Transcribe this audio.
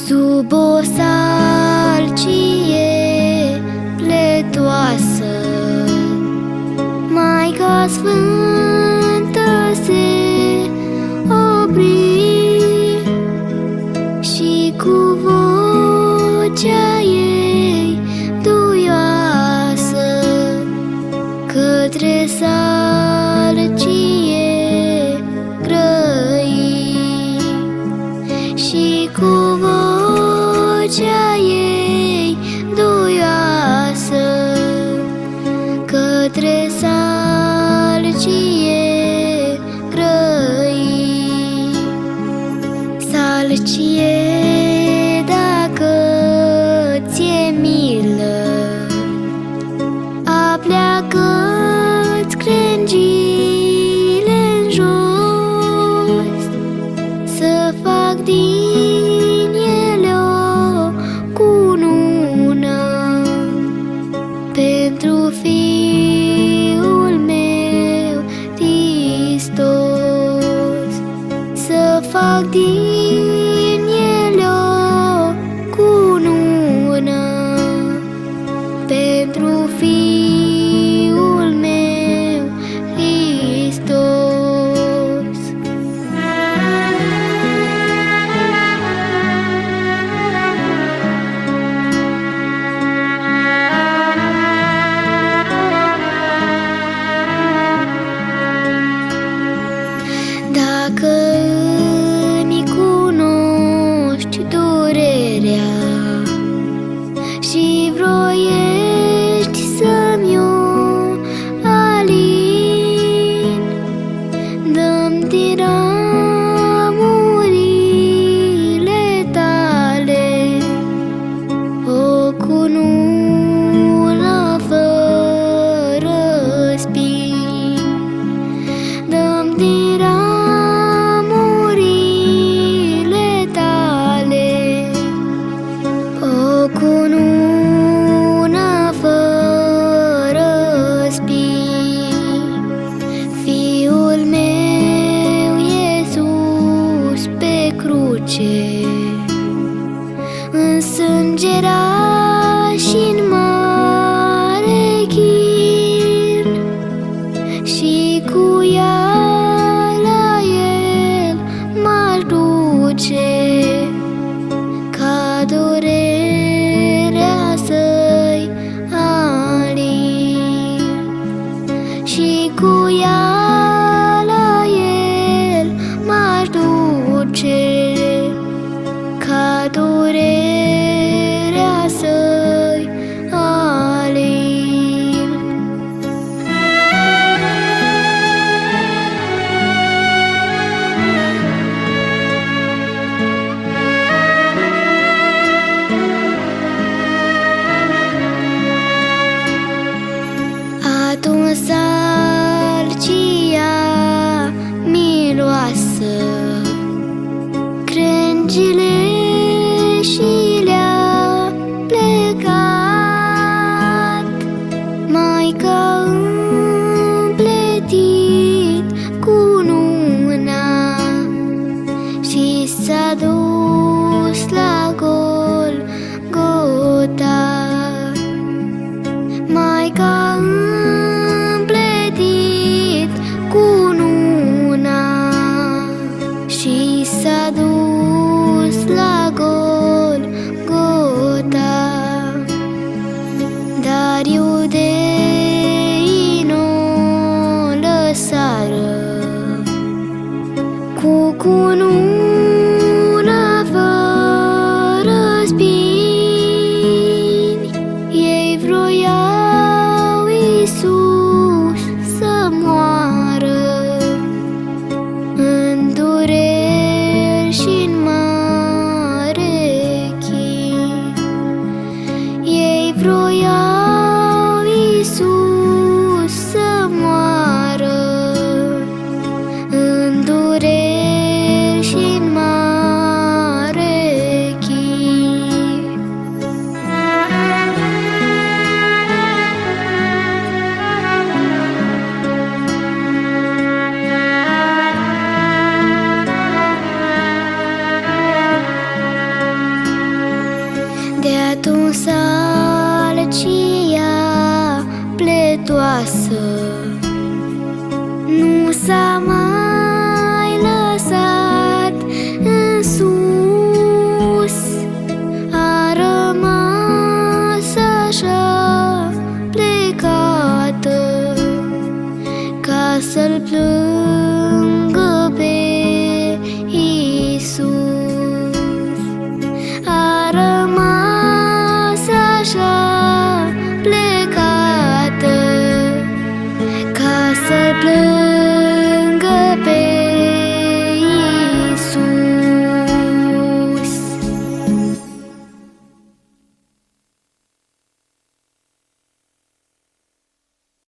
Sub o salcie pletoasă, Maica Sfântă se opri și cu vocea ei duioasă către salcie grăi și cu vocea ei duioasă către salcie grăi. Salcie, dacă ți-e milă, apleacă-ți crengile-n jos, să fac din ele o cunună pentru Fiul meu Hristos, să fac din ele o cunună pentru Fiul meu Hristos. Dacă îmi cunoști durerea și vroiești să-mi o alin, dă-mi din ramurile tale o cunună fără spini, dă-mi din ramurile tale o cunună fără spini. Fiul meu Iisus pe cruce însângera și-n mare chin și cu ea la el m-aș duce ca durerea să-i alin și cu ea la el m-aș duce ca durerea să-i alin. De atunci sălcia pletoasă nu s-a mai lăsat în sus, a rămas așa plecată ca să-l plâng